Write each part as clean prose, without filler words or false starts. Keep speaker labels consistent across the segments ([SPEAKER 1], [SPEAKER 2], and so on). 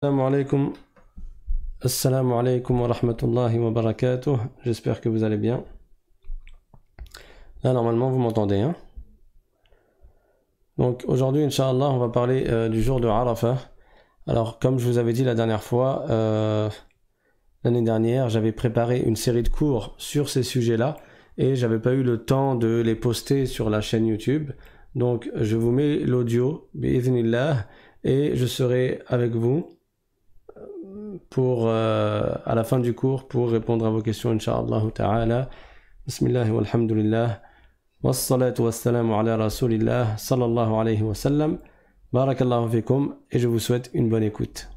[SPEAKER 1] Assalamu alaikum wa rahmatullahi wa barakatuh. J'espère que vous allez bien. Là, normalement, vous m'entendez, hein? Donc, aujourd'hui, Inch'Allah, on va parler du jour de Arafah. Alors, comme je vous avais dit la dernière fois, l'année dernière, j'avais préparé une série de cours sur ces sujets-là et j'avais pas eu le temps de les poster sur la chaîne YouTube. Donc, je vous mets l'audio, bi'idhnillah, et je serai avec vous pour à la fin du cours pour répondre à vos questions, Inch'Allah ta'ala. Bismillah walhamdulillah. Wassalatu wassalamu ala rasulillah sallallahu alayhi wa sallam. Barakallahu fikum, et je vous souhaite une bonne écoute.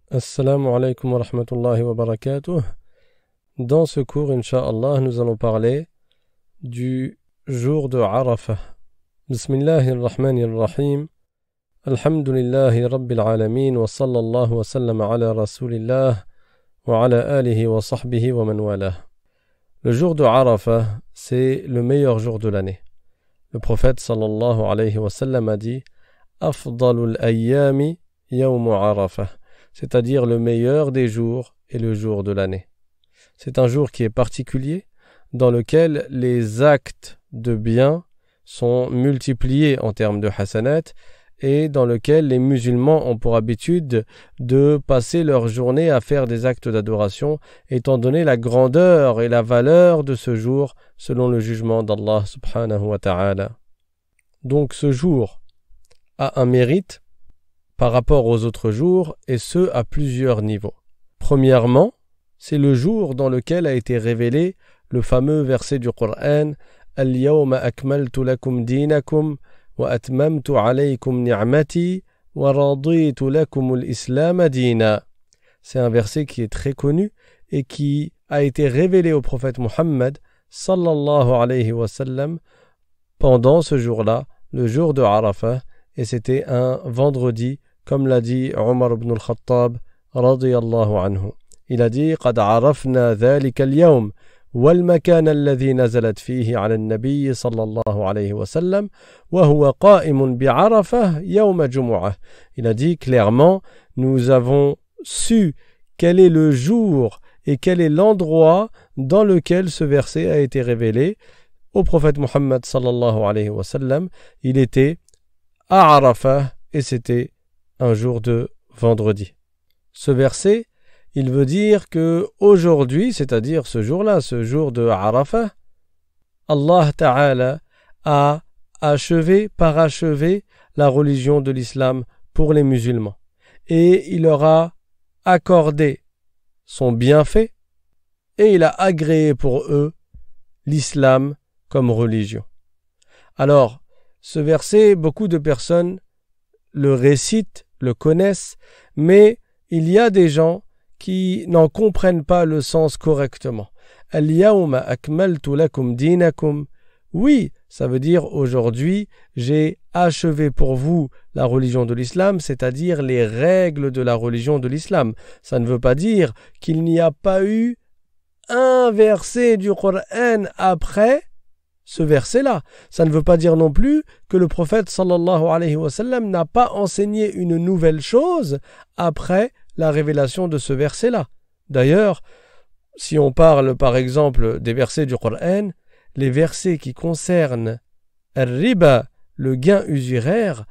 [SPEAKER 1] Assalamu alaykum wa rahmatullahi wa barakatuh. Dans ce cours, Inch'Allah, nous allons parler du jour de Arafah. Bismillahirrahmanirrahim. Alhamdulillahi rabbil alamin wa sallallahu wa sallam ala rasulillah wa ala alihi wa sahbihi wa man walah. Le jour de Arafah, c'est le meilleur jour de l'année. Le prophète sallallahu alayhi wa sallam a dit Afdalul ayyami yawmu Arafah, c'est-à-dire le meilleur des jours et le jour de l'année. C'est un jour qui est particulier, dans lequel les actes de bien sont multipliés en termes de hasanat, et dans lequel les musulmans ont pour habitude de passer leur journée à faire des actes d'adoration, étant donné la grandeur et la valeur de ce jour selon le jugement d'Allah subhanahu wa ta'ala. Donc ce jour a un mérite par rapport aux autres jours, et ce à plusieurs niveaux. Premièrement, c'est le jour dans lequel a été révélé le fameux verset du Coran Al-yawma akmaltu lakum dinakum وَأَتْمَمْتُ عَلَيْكُمْ نِعْمَتِي وَرَضِيتُ لَكُمُ الْإِسْلَامَ دِينًا. C'est un verset qui est très connu et qui a été révélé au prophète Muhammad sallallahu alayhi wa sallam pendant ce jour-là, le jour de Arafah, et c'était un vendredi, comme l'a dit Omar ibn al-Khattab radiyallahu anhu. Il a dit قَدْ عَرَفْنَا ذَلِكَ الْيَوْمِ والمكان الذي نزلت فيه على النبي صلى الله عليه وسلم وهو قائم بعرفة يوم جمعة. Il a dit clairement, nous avons su quel est le jour et quel est l'endroit dans lequel ce verset a été révélé au prophète Muhammad sallallahu alayhi wa sallam. Il était à Arafah et c'était un jour de vendredi. Ce verset, il veut dire que aujourd'hui, c'est-à-dire ce jour-là, ce jour de Arafah, Allah Ta'ala a parachevé la religion de l'islam pour les musulmans. Et il leur a accordé son bienfait et il a agréé pour eux l'islam comme religion. Alors, ce verset, beaucoup de personnes le récitent, le connaissent, mais il y a des gens qui n'en comprennent pas le sens correctement. Al-yawma akmaltu lakum dinakum. Oui, ça veut dire aujourd'hui, j'ai achevé pour vous la religion de l'islam, c'est-à-dire les règles de la religion de l'islam. Ça ne veut pas dire qu'il n'y a pas eu un verset du Coran après ce verset-là. Ça ne veut pas dire non plus que le prophète sallallahu alayhi wa sallam n'a pas enseigné une nouvelle chose après la révélation de ce verset-là. D'ailleurs, si on parle par exemple des versets du Coran, les versets qui concernent al-riba, le gain usuraire,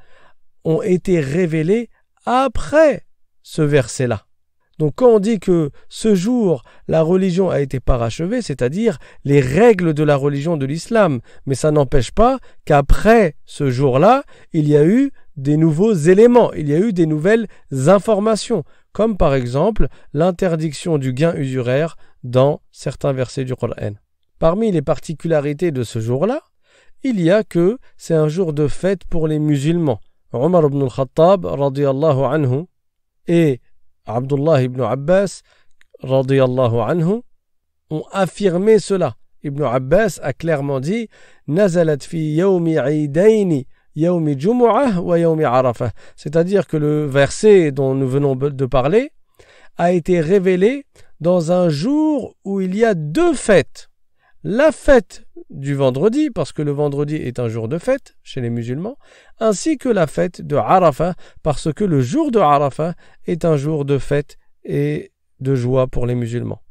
[SPEAKER 1] ont été révélés après ce verset-là. Donc quand on dit que ce jour, la religion a été parachevée, c'est-à-dire les règles de la religion de l'islam, mais ça n'empêche pas qu'après ce jour-là, il y a eu des nouveaux éléments, il y a eu des nouvelles informations, comme par exemple l'interdiction du gain usuraire dans certains versets du Coran. Parmi les particularités de ce jour-là, il y a que c'est un jour de fête pour les musulmans. Omar ibn al-Khattab radiyallahu anhu et Abdullah ibn Abbas radiyallahu anhu ont affirmé cela. Ibn Abbas a clairement dit Nazalat fi yawmi aidaini yawmi jumu'ah wa yawmi arafah. C'est-à-dire que le verset dont nous venons de parler a été révélé dans un jour où il y a deux fêtes, la fête du vendredi, parce que le vendredi est un jour de fête chez les musulmans, ainsi que la fête de Arafah, parce que le jour de Arafah est un jour de fête et de joie pour les musulmans.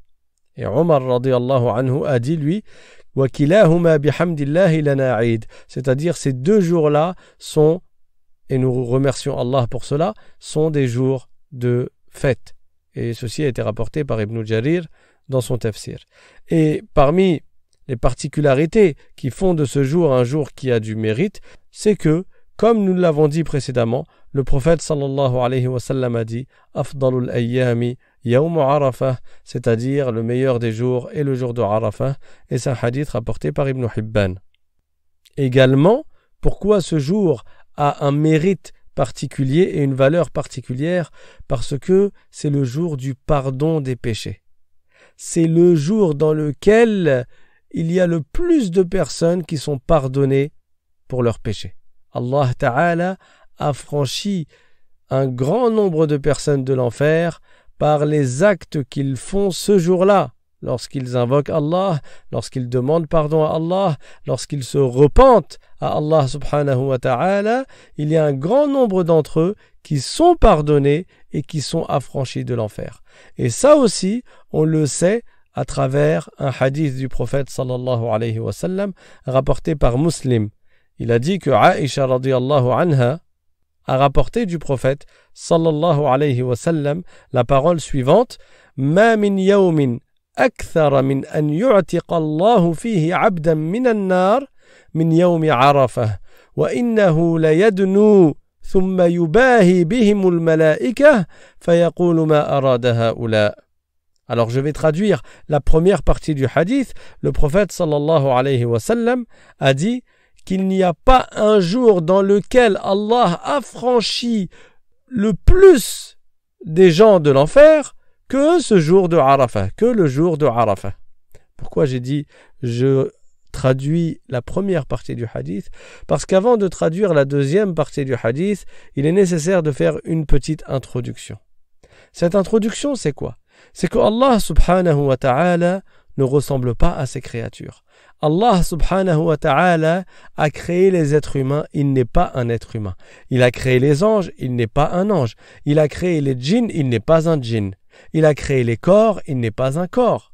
[SPEAKER 1] Et Omar radiyallahu anhu a dit, lui, وَكِلَاهُمَا بِحَمْدِ اللَّهِ لَنَا عِيدٌ, c'est-à-dire ces deux jours-là sont, et nous remercions Allah pour cela, sont des jours de fête. Et ceci a été rapporté par Ibn Jarir dans son tafsir. Et parmi les particularités qui font de ce jour un jour qui a du mérite, c'est que, comme nous l'avons dit précédemment, le prophète sallallahu alayhi wa sallam a dit « Afdalul ayyami yawmu Arafah », c'est-à-dire le meilleur des jours est le jour de Arafah, et c'est un hadith rapporté par Ibn Hibban. Également, pourquoi ce jour a un mérite particulier et une valeur particulière? Parce que c'est le jour du pardon des péchés. C'est le jour dans lequel il y a le plus de personnes qui sont pardonnées pour leurs péchés. Allah Ta'ala a franchi un grand nombre de personnes de l'enfer par les actes qu'ils font ce jour-là, lorsqu'ils invoquent Allah, lorsqu'ils demandent pardon à Allah, lorsqu'ils se repentent à Allah subhanahu wa ta'ala, il y a un grand nombre d'entre eux qui sont pardonnés et qui sont affranchis de l'enfer. Et ça aussi, on le sait à travers un hadith du prophète sallallahu alayhi wa sallam rapporté par Muslim. Il a dit que Aïcha radiyallahu anha a rapporté du prophète sallallahu alayhi wa sallam la parole suivante: Ma min yawmin akthara min an yu'tiqa Allahu fihi 'abdan min an-nar min yawmi Arafah wa innahu la yadnu thumma yubahi bihim al-mala'ikah fayaqulu ma arada ha'ula. Alors je vais traduire la première partie du hadith. Le prophète sallallahu alayhi wa sallam a dit qu'il n'y a pas un jour dans lequel Allah affranchit le plus des gens de l'enfer que ce jour de Arafah, que le jour de Arafah. Pourquoi j'ai dit je traduis la première partie du hadith? Parce qu'avant de traduire la deuxième partie du hadith, il est nécessaire de faire une petite introduction. Cette introduction, c'est quoi? C'est que Allah subhanahu wa ta'ala ne ressemble pas à ses créatures. Allah subhanahu wa ta'ala a créé les êtres humains, il n'est pas un être humain. Il a créé les anges, il n'est pas un ange. Il a créé les djinns, il n'est pas un djinn. Il a créé les corps, il n'est pas un corps.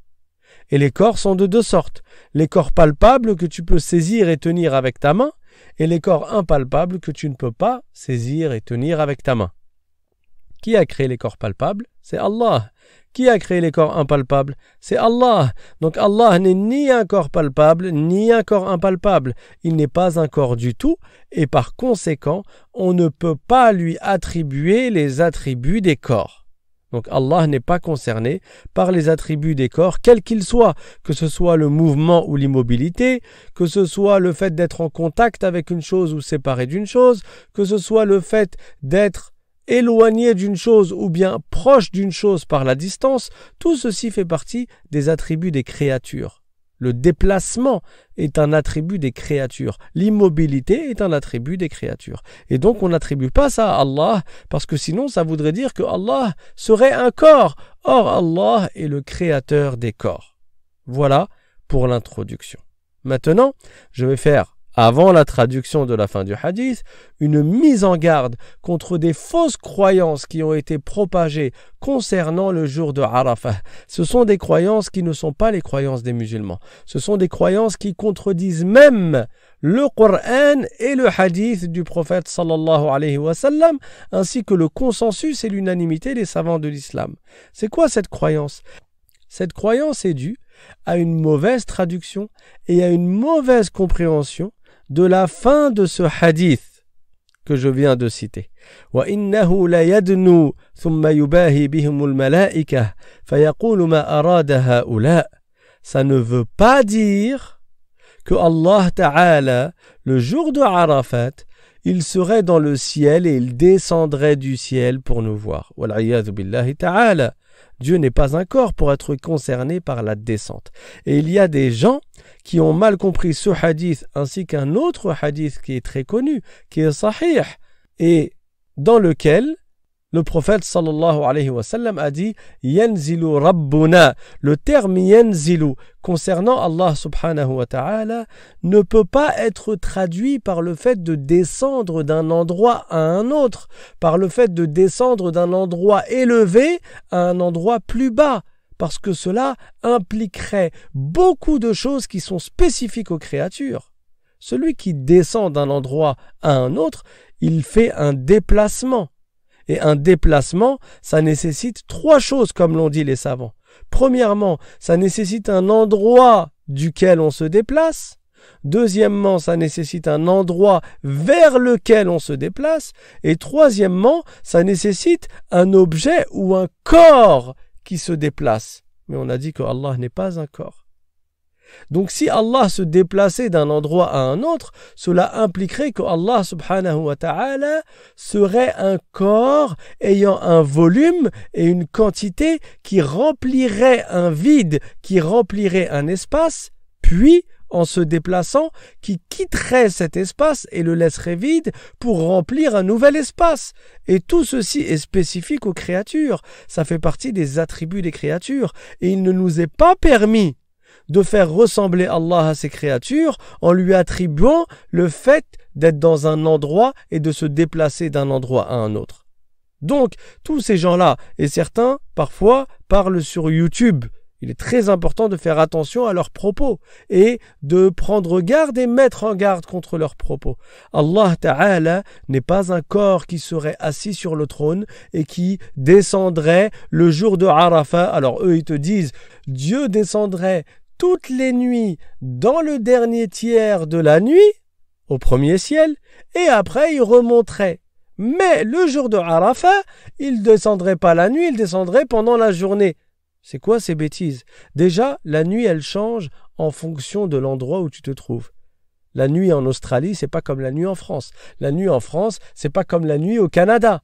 [SPEAKER 1] Et les corps sont de deux sortes. Les corps palpables que tu peux saisir et tenir avec ta main, et les corps impalpables que tu ne peux pas saisir et tenir avec ta main. Qui a créé les corps palpables? C'est Allah. Qui a créé les corps impalpables? C'est Allah. Donc Allah n'est ni un corps palpable, ni un corps impalpable. Il n'est pas un corps du tout, et par conséquent, on ne peut pas lui attribuer les attributs des corps. Donc Allah n'est pas concerné par les attributs des corps, quels qu'ils soient, que ce soit le mouvement ou l'immobilité, que ce soit le fait d'être en contact avec une chose ou séparé d'une chose, que ce soit le fait d'être éloigné d'une chose ou bien proche d'une chose par la distance, tout ceci fait partie des attributs des créatures. Le déplacement est un attribut des créatures. L'immobilité est un attribut des créatures. Et donc on n'attribue pas ça à Allah, parce que sinon ça voudrait dire que Allah serait un corps. Or Allah est le créateur des corps. Voilà pour l'introduction. Maintenant, je vais faire, avant la traduction de la fin du hadith, une mise en garde contre des fausses croyances qui ont été propagées concernant le jour de Arafah. Ce sont des croyances qui ne sont pas les croyances des musulmans. Ce sont des croyances qui contredisent même le Coran et le hadith du prophète sallallahu alayhi wa sallam, ainsi que le consensus et l'unanimité des savants de l'islam. C'est quoi cette croyance? Cette croyance est due à une mauvaise traduction et à une mauvaise compréhension de la fin de ce hadith que je viens de citer. وَإِنَّهُ لَيَدْنُو ثُمَّ يُبَاهِي بِهِمُ الْمَلَائِكَةُ فَيَقُولُ مَا أَرَادَ هَؤُلَاءِ. Ça ne veut pas dire que Allah Ta'ala, le jour de Arafat, il serait dans le ciel et il descendrait du ciel pour nous voir. وَالْعِيَاذُ بِاللَّهِ تَعَالَى. Dieu n'est pas un corps pour être concerné par la descente. Et il y a des gens qui ont mal compris ce hadith ainsi qu'un autre hadith qui est très connu, qui est sahih, et dans lequel Le prophète sallallahu alayhi wa sallam a dit Yanzilu Rabbuna. Le terme Yanzilu concernant Allah subhanahu wa ta'ala ne peut pas être traduit par le fait de descendre d'un endroit à un autre, par le fait de descendre d'un endroit élevé à un endroit plus bas, parce que cela impliquerait beaucoup de choses qui sont spécifiques aux créatures. Celui qui descend d'un endroit à un autre, il fait un déplacement. Et un déplacement, ça nécessite 3 choses, comme l'ont dit les savants. Premièrement, ça nécessite un endroit duquel on se déplace. Deuxièmement, ça nécessite un endroit vers lequel on se déplace. Et troisièmement, ça nécessite un objet ou un corps qui se déplace. Mais on a dit que Allah n'est pas un corps. Donc si Allah se déplaçait d'un endroit à un autre, cela impliquerait que Allah subhanahu wa ta'ala serait un corps ayant un volume et une quantité qui remplirait un vide, qui remplirait un espace, puis en se déplaçant, qui quitterait cet espace et le laisserait vide pour remplir un nouvel espace. Et tout ceci est spécifique aux créatures. Ça fait partie des attributs des créatures. Et il ne nous est pas permis de faire ressembler Allah à ses créatures en lui attribuant le fait d'être dans un endroit et de se déplacer d'un endroit à un autre. Donc, tous ces gens-là, et certains, parfois, parlent sur YouTube. Il est très important de faire attention à leurs propos et de prendre garde et mettre en garde contre leurs propos. Allah Ta'ala n'est pas un corps qui serait assis sur le trône et qui descendrait le jour de Arafat. Alors eux, ils te disent, Dieu descendrait toutes les nuits dans le dernier tiers de la nuit, au premier ciel, et après il remonterait. Mais le jour de Arafat, il ne descendrait pas la nuit, il descendrait pendant la journée. C'est quoi ces bêtises? Déjà, la nuit, elle change en fonction de l'endroit où tu te trouves. La nuit en Australie, c'est pas comme la nuit en France. La nuit en France, c'est pas comme la nuit au Canada.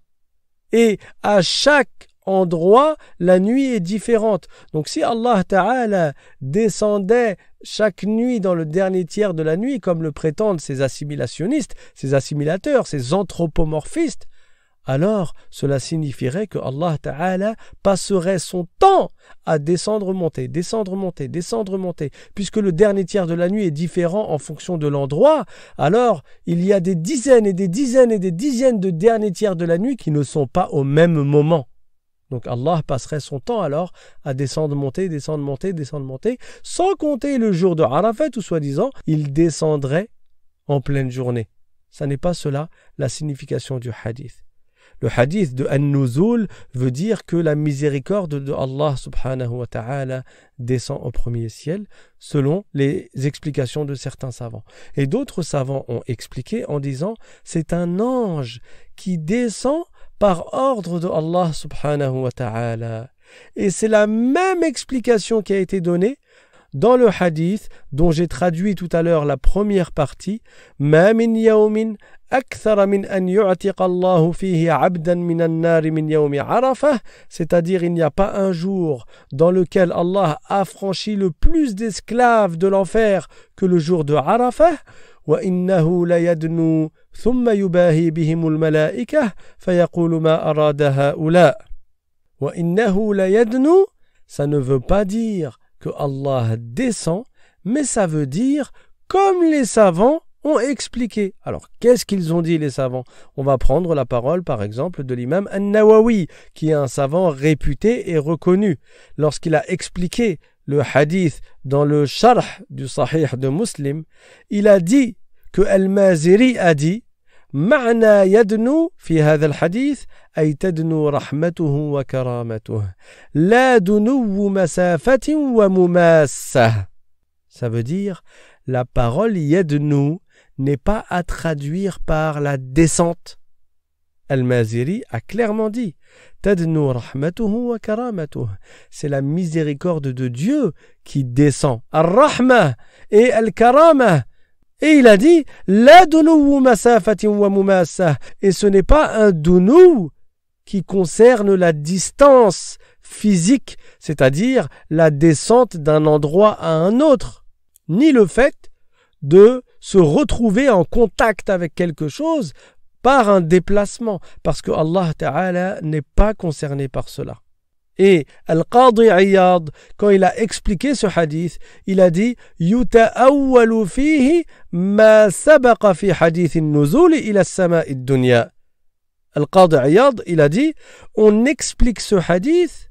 [SPEAKER 1] Et à chaque endroit, la nuit est différente. Donc si Allah Ta'ala descendait chaque nuit dans le dernier tiers de la nuit, comme le prétendent ces assimilationnistes, ces assimilateurs, ces anthropomorphistes, alors cela signifierait que Allah Ta'ala passerait son temps à descendre, monter, descendre, monter, descendre, monter. Puisque le dernier tiers de la nuit est différent en fonction de l'endroit, alors il y a des dizaines et des dizaines et des dizaines de derniers tiers de la nuit qui ne sont pas au même moment. Donc Allah passerait son temps alors à descendre, monter, descendre, monter, descendre, monter, sans compter le jour de Arafat où soi-disant il descendrait en pleine journée. Ça n'est pas cela la signification du hadith. Le hadith de An-Nuzul veut dire que la miséricorde de Allah subhanahu wa ta'ala descend au premier ciel selon les explications de certains savants. Et d'autres savants ont expliqué en disant c'est un ange qui descend par ordre de Allah subhanahu wa ta'ala. Et c'est la même explication qui a été donnée dans le hadith dont j'ai traduit tout à l'heure la première partie. Ma min yawmin akthara min an yu'tiqa Allahu fihi 'abdan min an-nar min yawmi Arafah, c'est-à-dire il n'y a pas un jour dans lequel Allah affranchit le plus d'esclaves de l'enfer que le jour de Arafah. Wa innahu la yadnu thumma yubahi bihimul malaa'ikah fayaqulu ma arada ha'ula. Wa innahu la yadnu, ça ne veut pas dire que Allah descend, mais ça veut dire comme les savants ont expliqué. Alors, qu'est-ce qu'ils ont dit les savants? On va prendre la parole, par exemple, de l'imam An-Nawawi, qui est un savant réputé et reconnu. Lorsqu'il a expliqué le hadith dans le sharh du Sahih de Muslim, il a dit que Al-Maziri a dit معنى يدنو في هذا الحديث أي تدنو رحمته وكرامته لا دنو مسافة ومماسة. Ça veut dire la parole yadnu n'est pas à traduire par la descente. Al-Maziri a clairement dit tadnu rahmatuhu wa karamatuhu. C'est la miséricorde de Dieu qui descend. Ar-Rahma et Al-Karama. Et il a dit la dunou masafatin wa mumassa. Et ce n'est pas un dunou qui concerne la distance physique, c'est-à-dire la descente d'un endroit à un autre, ni le fait de se retrouver en contact avec quelque chose par un déplacement, parce que Allah Ta'ala n'est pas concerné par cela. Et Al-Qadi Iyad, quand il a expliqué ce hadith, il a dit يُتَأَوَّلُ فِيهِ مَا سَبَقَ فِي حَدِيثِ النُّزُولِ إِلَى السَّمَاءِ الدُّنْيَا. Al-Qadi Iyad, il a dit, on explique ce hadith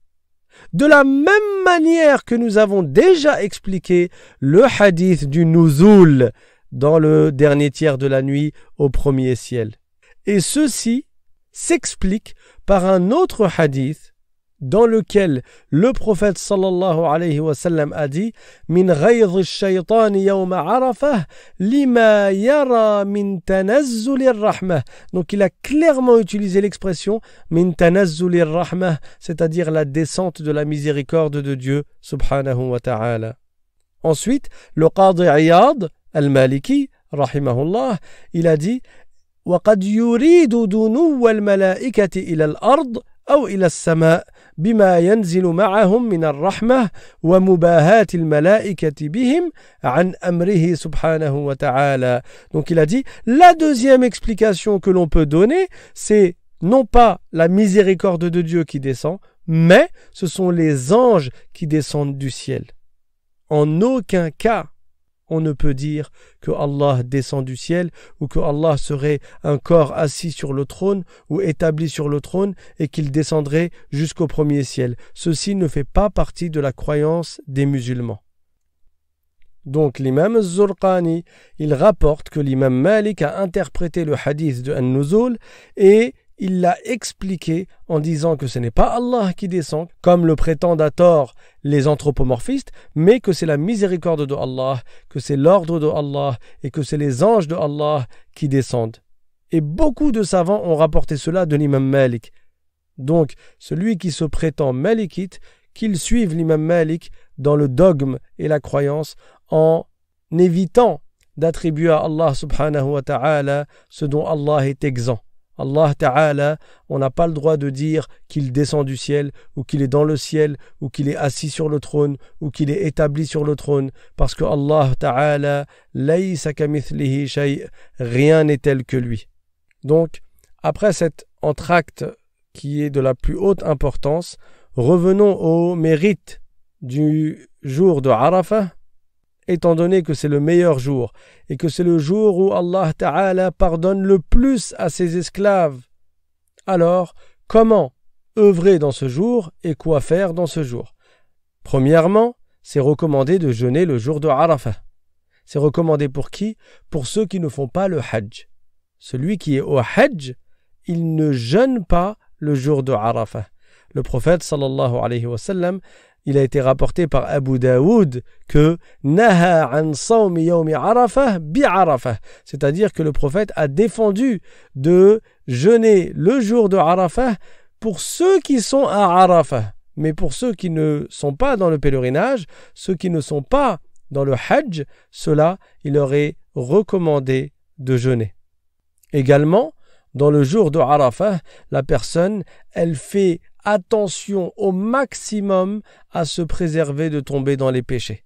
[SPEAKER 1] de la même manière que nous avons déjà expliqué le hadith du Nuzul dans le dernier tiers de la nuit au premier ciel. Et ceci s'explique par un autre hadith dans lequel le prophète sallallahu alayhi wa sallam a dit min ghayz ash-shaytan yawma arafah lima yara min tanazzulir rahmah. Donc il a clairement utilisé l'expression min tanazzulir rahmah, c'est-à-dire la descente de la miséricorde de Dieu subhanahu wa ta'ala. Ensuite, le Qadi Iyad al-Maliki rahimahullah, il a dit وقد يريد دنو الملائكة إلى الأرض أو إلى السماء بما ينزل معهم من الرحمة ومباهاة الملائكة بهم عن أمره سبحانه وتعالى. Donc il a dit, la deuxième explication que l'on peut donner, c'est non pas la miséricorde de Dieu qui descend, mais ce sont les anges qui descendent du ciel. En aucun cas, on ne peut dire que Allah descend du ciel ou que Allah serait un corps assis sur le trône ou établi sur le trône et qu'il descendrait jusqu'au premier ciel. Ceci ne fait pas partie de la croyance des musulmans. Donc l'imam Az-Zurqani, il rapporte que l'imam Malik a interprété le hadith de An-Nuzul et il l'a expliqué en disant que ce n'est pas Allah qui descend, comme le prétendent à tort les anthropomorphistes, mais que c'est la miséricorde de Allah, que c'est l'ordre de Allah et que c'est les anges de Allah qui descendent. Et beaucoup de savants ont rapporté cela de l'imam Malik. Donc, celui qui se prétend malikite, qu'il suive l'imam Malik dans le dogme et la croyance en évitant d'attribuer à Allah subhanahu wa ta'ala ce dont Allah est exempt. Allah Ta'ala, on n'a pas le droit de dire qu'il descend du ciel, ou qu'il est dans le ciel, ou qu'il est assis sur le trône, ou qu'il est établi sur le trône, parce que Allah Ta'ala, laysa kamithlihi shay', rien n'est tel que lui. Donc, après cet entracte qui est de la plus haute importance, revenons au mérite du jour de Arafah, étant donné que c'est le meilleur jour et que c'est le jour où Allah Ta'ala pardonne le plus à ses esclaves. Alors, comment œuvrer dans ce jour et quoi faire dans ce jour? Premièrement, c'est recommandé de jeûner le jour de Arafah. C'est recommandé pour qui? Pour ceux qui ne font pas le Hajj. Celui qui est au Hajj, il ne jeûne pas le jour de Arafah. Le prophète sallallahu alayhi wa sallam, il a été rapporté par Abu Daoud que Naha an sawmi yawmi Arafah bi Arafah, c'est-à-dire que le prophète a défendu de jeûner le jour de Arafah pour ceux qui sont à Arafah, mais pour ceux qui ne sont pas dans le pèlerinage, ceux qui ne sont pas dans le Hajj, cela il leur est recommandé de jeûner. Également, dans le jour de Arafah, la personne, elle fait attention au maximum à se préserver de tomber dans les péchés.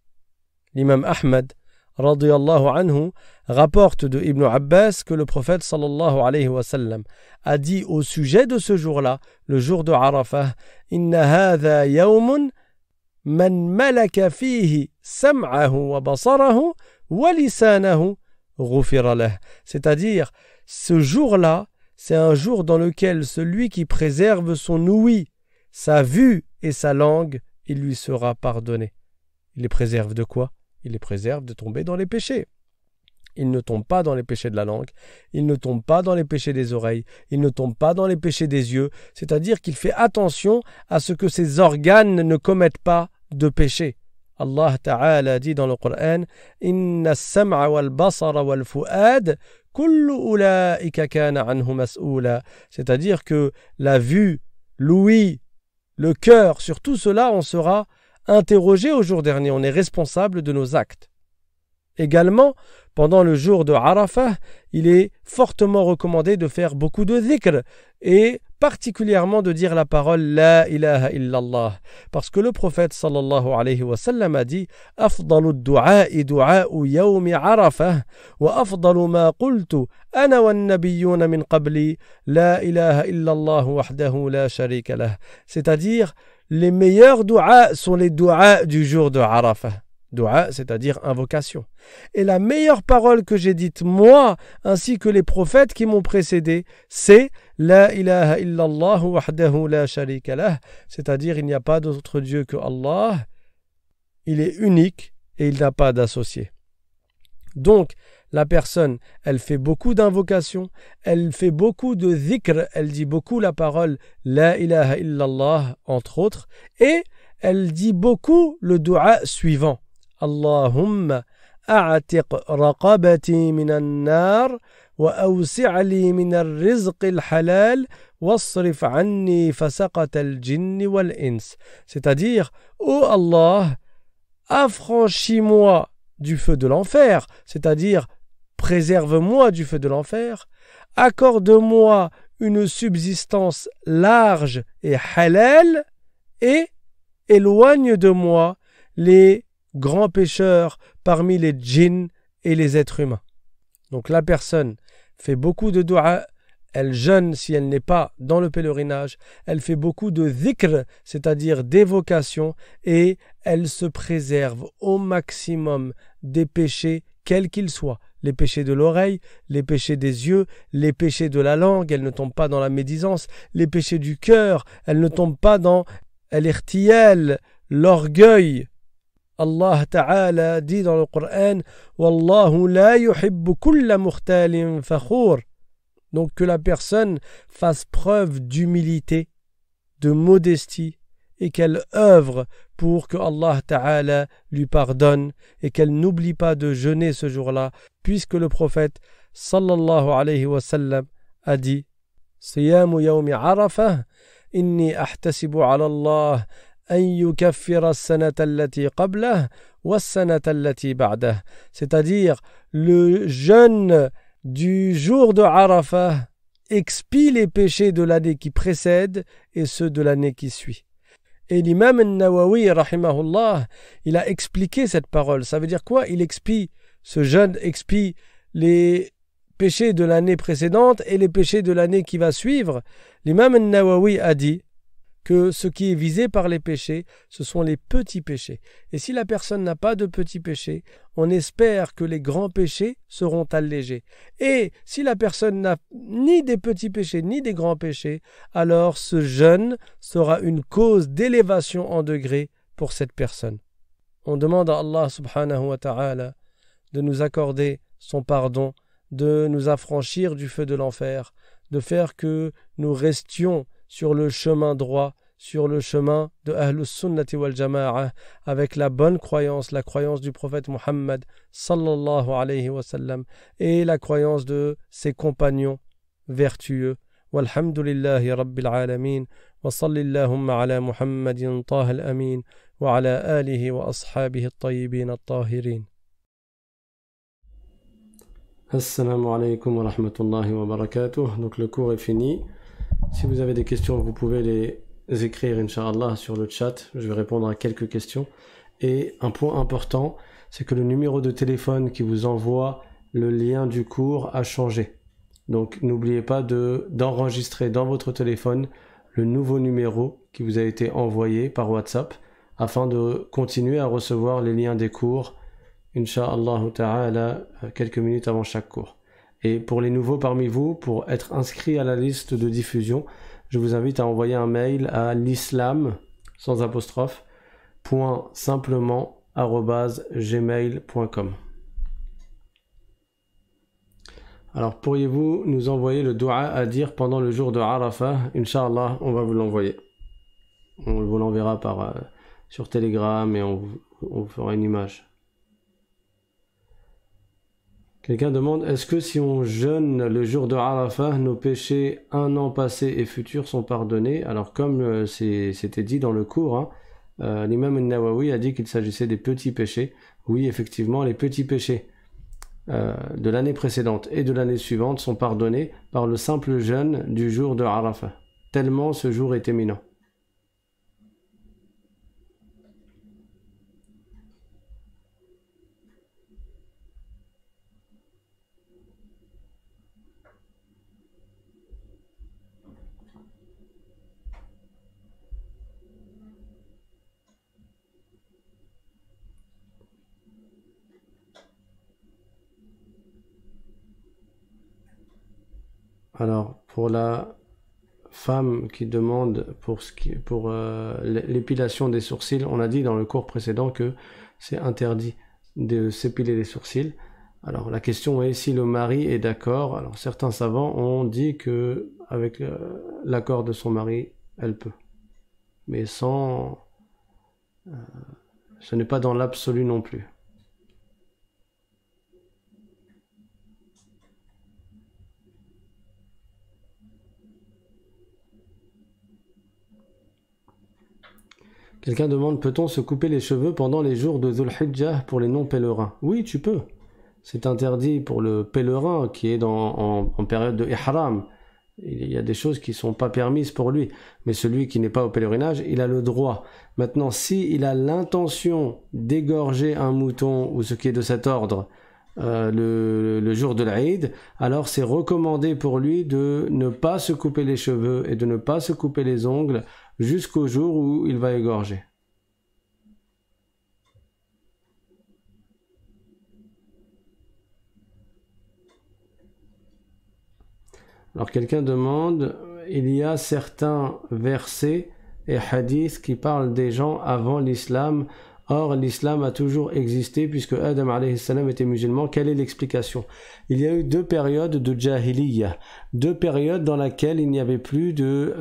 [SPEAKER 1] L'imam Ahmad, radiyallahu anhu, rapporte de Ibn Abbas que le prophète sallallahu alayhi wa sallam a dit au sujet de ce jour-là, le jour de Arafah, Inna hadha yawmun man malaka fihi sam'ahu wa basarahu wa lisanahu ghufira lah. C'est-à-dire, ce jour-là, c'est un jour dans lequel celui qui préserve son ouïe, sa vue et sa langue, il lui sera pardonné. Il les préserve de quoi? Il les préserve de tomber dans les péchés. Il ne tombe pas dans les péchés de la langue, il ne tombe pas dans les péchés des oreilles, il ne tombe pas dans les péchés des yeux, c'est-à-dire qu'il fait attention à ce que ses organes ne commettent pas de péché. Allah Ta'ala dit dans le Coran Inna as-sam'a wal basara wal fu'ad kullu ulaika kana anhu mas'oula, c'est-à-dire que la vue, l'ouïe, le cœur, sur tout cela on sera interrogé au jour dernier, on est responsable de nos actes. Également, pendant le jour de Arafah, il est fortement recommandé de faire beaucoup de dhikr et particulièrement de dire la parole La ilaha illallah. Parce que le prophète sallallahu alayhi wa sallam a dit Afdalu du'a'i du'a'u yawmi Arafah wa afdalu ma qultu ana wa nabiyyuna min qabli La ilaha illallah wahdahu la sharika lah. C'est-à-dire, les meilleurs du'a sont les du'a du jour de Arafah. Dua, c'est-à-dire invocation. Et la meilleure parole que j'ai dite moi, ainsi que les prophètes qui m'ont précédé, c'est La ilaha illallah wahdahu la sharika lah, c'est-à-dire il n'y a pas d'autre Dieu que Allah, il est unique et il n'a pas d'associé. Donc, la personne, elle fait beaucoup d'invocations, elle fait beaucoup de dhikr, elle dit beaucoup la parole La ilaha illallah, entre autres, et elle dit beaucoup le dua suivant. Allahumma a'tiq raqabati minan nar wa awsi' li minar rizqil halal wasrif anni fasaqat al-jinn wal ins. C'est-à-dire, ô Allah, affranchis-moi du feu de l'enfer, c'est-à-dire préserve-moi du feu de l'enfer, accorde-moi une subsistance large et halal et éloigne de moi les grands pécheurs parmi les djinns et les êtres humains. Donc la personne fait beaucoup de dua, elle jeûne si elle n'est pas dans le pèlerinage, elle fait beaucoup de dhikr, c'est-à-dire d'évocation, et elle se préserve au maximum des péchés quels qu'ils soient. Les péchés de l'oreille, les péchés des yeux, les péchés de la langue, elle ne tombe pas dans la médisance, les péchés du cœur, elle ne tombe pas dans l'irtiyal, l'orgueil. Allah Ta'ala dit dans le Coran Wallahu la yuhibbu kulla mukhtalin fakhur. Donc que la personne fasse preuve d'humilité, de modestie et qu'elle œuvre pour que Allah Ta'ala lui pardonne et qu'elle n'oublie pas de jeûner ce jour-là, puisque le prophète sallallahu alayhi wa sallam a dit Siyamu yawmi Arafah inni ahtasibu ala Allah c'est-à-dire le jeûne du jour de Arafah expie les péchés de l'année qui précède et ceux de l'année qui suit. Et l'imam al-Nawawi rahimahullah, il a expliqué cette parole. Ça veut dire quoi? Il expie, ce jeûne expie les péchés de l'année précédente et les péchés de l'année qui va suivre. L'imam al-Nawawi a dit que ce qui est visé par les péchés, ce sont les petits péchés. Et si la personne n'a pas de petits péchés, on espère que les grands péchés seront allégés. Et si la personne n'a ni des petits péchés, ni des grands péchés, alors ce jeûne sera une cause d'élévation en degré pour cette personne. On demande à Allah subhanahu wa ta'ala de nous accorder son pardon, de nous affranchir du feu de l'enfer, de faire que nous restions sur le chemin droit, sur le chemin de Ahlus Sunnati wal Jama'a, avec la bonne croyance, la croyance du prophète Muhammad sallallahu alayhi wa sallam, et la croyance de ses compagnons vertueux. Walhamdulillahi rabbil alamin, wa sallillahumma ala Muhammadin taha al-amin, wa ala alihi wa ashabihi at-tayyibin at-tahirin. Assalamu alaikum wa rahmatullahi wa barakatuh. Donc le cours est fini. Si vous avez des questions, vous pouvez les écrire, Inch'Allah, sur le chat. Je vais répondre à quelques questions. Et un point important, c'est que le numéro de téléphone qui vous envoie le lien du cours a changé. Donc, n'oubliez pas d'enregistrer dans votre téléphone le nouveau numéro qui vous a été envoyé par WhatsApp afin de continuer à recevoir les liens des cours, Inch'Allah ta'ala, quelques minutes avant chaque cours. Et pour les nouveaux parmi vous, pour être inscrit à la liste de diffusion, je vous invite à envoyer un mail à l'islam, sans apostrophe, .simplement@gmail.com. Alors, pourriez-vous nous envoyer le dua à dire pendant le jour de Arafah? Inch'Allah, on va vous l'envoyer. On vous l'enverra sur Telegram et on vous fera une image. Quelqu'un demande, est-ce que si on jeûne le jour de Arafah, nos péchés un an passé et futur sont pardonnés? Alors comme c'était dit dans le cours, l'imam al-Nawawi a dit qu'il s'agissait des petits péchés. Oui, effectivement, les petits péchés de l'année précédente et de l'année suivante sont pardonnés par le simple jeûne du jour de Arafah, tellement ce jour est éminent. Alors, pour la femme qui demande pour l'épilation des sourcils, on a dit dans le cours précédent que c'est interdit de s'épiler les sourcils. Alors, la question est si le mari est d'accord. Alors, certains savants ont dit que avec l'accord de son mari, elle peut. Mais ce n'est pas dans l'absolu non plus. Quelqu'un demande, peut-on se couper les cheveux pendant les jours de Dhul Hijjah pour les non-pèlerins? Oui, tu peux. C'est interdit pour le pèlerin qui est en période de ihram. Il y a des choses qui ne sont pas permises pour lui. Mais celui qui n'est pas au pèlerinage, il a le droit. Maintenant, s'il a l'intention d'égorger un mouton ou ce qui est de cet ordre le jour de l'Aïd, alors c'est recommandé pour lui de ne pas se couper les cheveux et de ne pas se couper les ongles jusqu'au jour où il va égorger. Alors quelqu'un demande, il y a certains versets et hadiths qui parlent des gens avant l'islam. Or, l'islam a toujours existé puisque Adam alayhi salam était musulman. Quelle est l'explication? Il y a eu deux périodes de jahiliya, deux périodes dans lesquelles il n'y avait plus de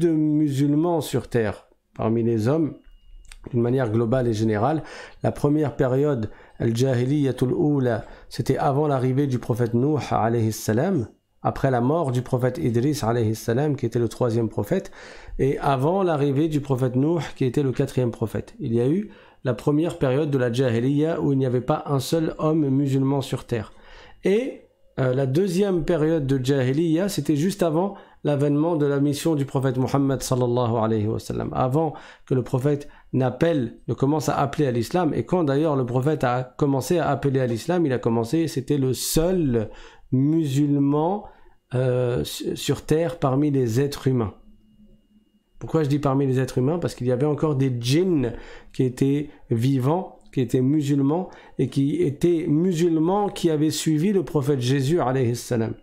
[SPEAKER 1] musulmans sur terre parmi les hommes, d'une manière globale et générale. La première période, al-jahiliyatul oula, c'était avant l'arrivée du prophète Nuh alayhi salam, après la mort du prophète Idris alayhi salam, qui était le troisième prophète, et avant l'arrivée du prophète Nuh, qui était le quatrième prophète. Il y a eu la première période de la Jahiliya où il n'y avait pas un seul homme musulman sur terre. Et la deuxième période de Jahiliya, c'était juste avant l'avènement de la mission du prophète Muhammad sallallahu alayhi wa sallam, avant que le prophète ne commence à appeler à l'islam. Et quand d'ailleurs le prophète a commencé à appeler à l'islam, c'était le seul musulman sur terre parmi les êtres humains. Pourquoi je dis parmi les êtres humains? Parce qu'il y avait encore des djinns qui étaient vivants, qui étaient musulmans, et qui avaient suivi le prophète Jésus alayhi salam.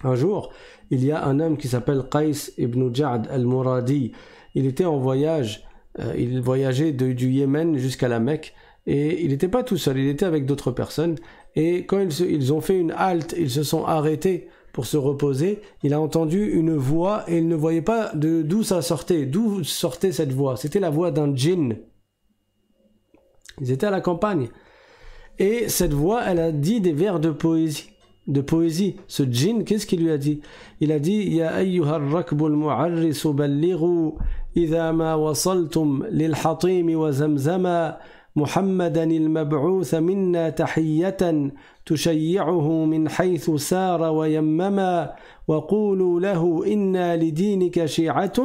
[SPEAKER 1] Un jour, il y a un homme qui s'appelle Qais ibn Ja'd al-Muradi. Il était en voyage, il voyageait du Yémen jusqu'à la Mecque, et il n'était pas tout seul, il était avec d'autres personnes. Et quand ils ont fait une halte, ils se sont arrêtés pour se reposer, il a entendu une voix et il ne voyait pas d'où ça sortait, d'où sortait cette voix. C'était la voix d'un djinn. Ils étaient à la campagne. Et cette voix, elle a dit des vers de poésie. Ce djinn, qu'est-ce qu'il lui a dit? Il a dit, Ya ayyuhar rakbul mu'arrisu ballighu idha ma wasaltum lil hatimi wa zamzama محمدا المبعوث منا تحية تشيعه من حيث سار ويمما وقولوا له إنا لدينك شيعة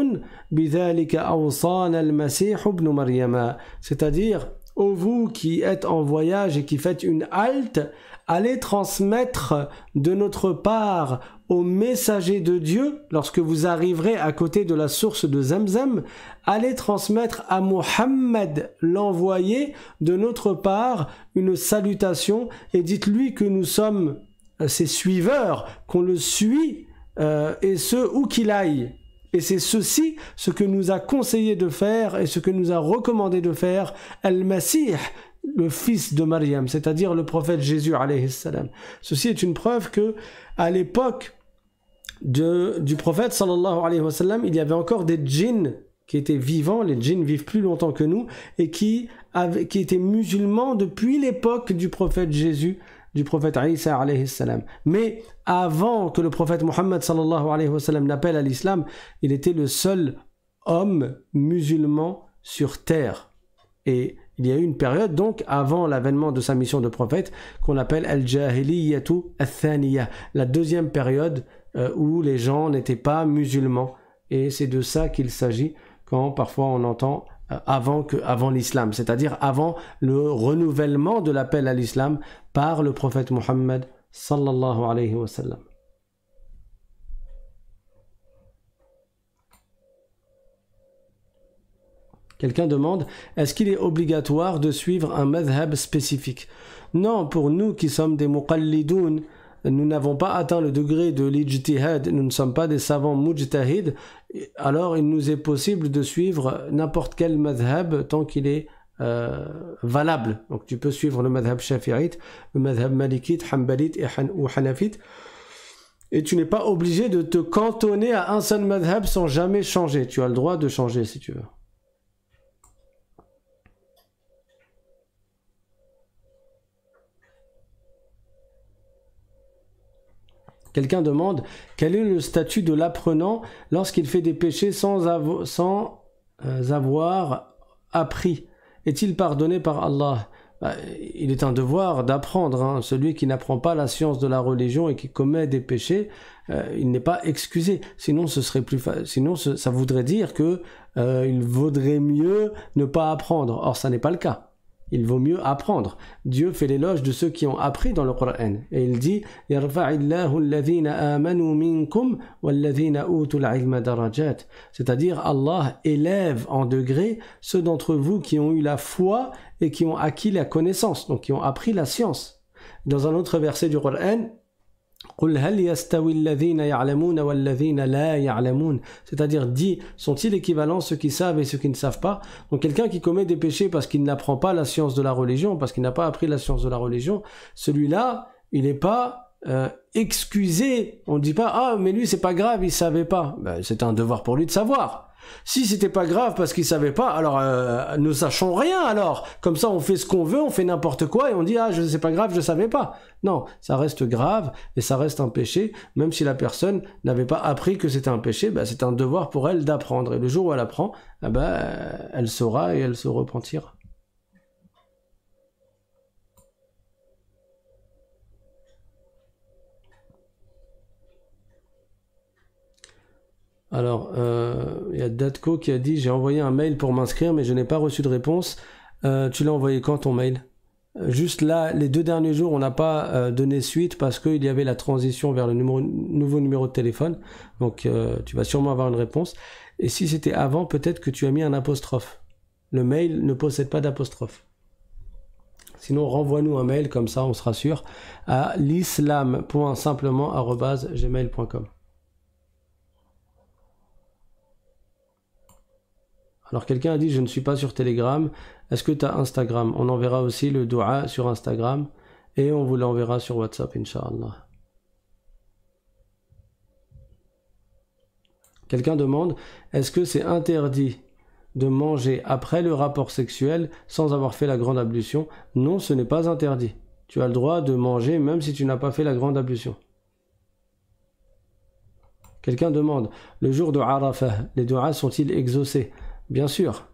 [SPEAKER 1] بذلك أوصانا المسيح ابن مريم. C'est-à-dire, ô vous qui êtes en voyage et qui faites une halte, allez transmettre de notre part aux messagers de Dieu, lorsque vous arriverez à côté de la source de Zamzam, allez transmettre à Muhammad l'envoyé de notre part une salutation et dites-lui que nous sommes ses suiveurs, qu'on le suit et ce où qu'il aille. Et c'est ceci ce que nous a conseillé de faire et ce que nous a recommandé de faire Al-Masih, le fils de Maryam, c'est-à-dire le prophète Jésus alayhi salam. Ceci est une preuve que à l'époque du prophète sallallahu alayhi wa sallam, il y avait encore des djinns qui étaient vivants. Les djinns vivent plus longtemps que nous et qui étaient musulmans depuis l'époque du prophète Jésus, du prophète Isa alayhi salam. Mais avant que le prophète Muhammad sallallahu alayhi wa sallam n'appelle à l'islam, il était le seul
[SPEAKER 2] homme musulman sur terre. Et il y a eu une période donc avant l'avènement de sa mission de prophète qu'on appelle al-jahiliyatu al-thaniya, la deuxième période où les gens n'étaient pas musulmans. Et c'est de ça qu'il s'agit quand parfois on entend avant l'islam, c'est-à-dire avant le renouvellement de l'appel à l'islam par le prophète Muhammad sallallahu alayhi wa sallam. Quelqu'un demande, est-ce qu'il est obligatoire de suivre un madhab spécifique? Non, pour nous qui sommes des muqallidoun, nous n'avons pas atteint le degré de l'ijtihad, nous ne sommes pas des savants mujtahid, alors il nous est possible de suivre n'importe quel madhab tant qu'il est valable. Donc tu peux suivre le madhab shafi'ite, le madhab malikite, hanbalite ou hanafite, et tu n'es pas obligé de te cantonner à un seul madhab sans jamais changer. Tu as le droit de changer si tu veux. Quelqu'un demande quel est le statut de l'apprenant lorsqu'il fait des péchés sans avoir appris. Est-il pardonné par Allah? Il est un devoir d'apprendre. Hein. Celui qui n'apprend pas la science de la religion et qui commet des péchés, il n'est pas excusé. Sinon, ça voudrait dire que il vaudrait mieux ne pas apprendre. Or, ça n'est pas le cas. Il vaut mieux apprendre. Dieu fait l'éloge de ceux qui ont appris dans le Coran. Et il dit « Yarfa'illahu alladhina amanu minkum walladhina utul ilma darajat » c'est-à-dire Allah élève en degrés ceux d'entre vous qui ont eu la foi et qui ont acquis la connaissance, donc qui ont appris la science. Dans un autre verset du Coran, c'est-à-dire dit, sont-ils équivalents ceux qui savent et ceux qui ne savent pas? Donc quelqu'un qui commet des péchés parce qu'il n'apprend pas la science de la religion, parce qu'il n'a pas appris la science de la religion, celui-là, il n'est pas excusé. On ne dit pas, ah mais lui c'est pas grave, il savait pas. Ben, c'est un devoir pour lui de savoir. Si c'était pas grave parce qu'il savait pas, alors ne sachons rien alors. Comme ça on fait ce qu'on veut, on fait n'importe quoi et on dit ah c'est pas grave, je savais pas. Non, ça reste grave et ça reste un péché, même si la personne n'avait pas appris que c'était un péché, bah, c'est un devoir pour elle d'apprendre. Et le jour où elle apprend, elle saura et elle se repentira. Alors, il y a Datko qui a dit « J'ai envoyé un mail pour m'inscrire, mais je n'ai pas reçu de réponse. Tu l'as envoyé quand ton mail ?» Juste là, les 2 derniers jours, on n'a pas donné suite parce qu'il y avait la transition vers le nouveau numéro de téléphone. Donc, tu vas sûrement avoir une réponse. Et si c'était avant, peut-être que tu as mis un apostrophe. Le mail ne possède pas d'apostrophe. Sinon, renvoie-nous un mail, comme ça on sera sûr, à l'islam.simplement@gmail.com. Alors quelqu'un a dit je ne suis pas sur Telegram, est-ce que tu as Instagram? On enverra aussi le dua sur Instagram et on vous l'enverra sur WhatsApp, Inch'Allah. Quelqu'un demande est-ce que c'est interdit de manger après le rapport sexuel sans avoir fait la grande ablution? Non, ce n'est pas interdit. Tu as le droit de manger même si tu n'as pas fait la grande ablution. Quelqu'un demande le jour de Arafah, les duas sont-ils exaucés? Bien sûr,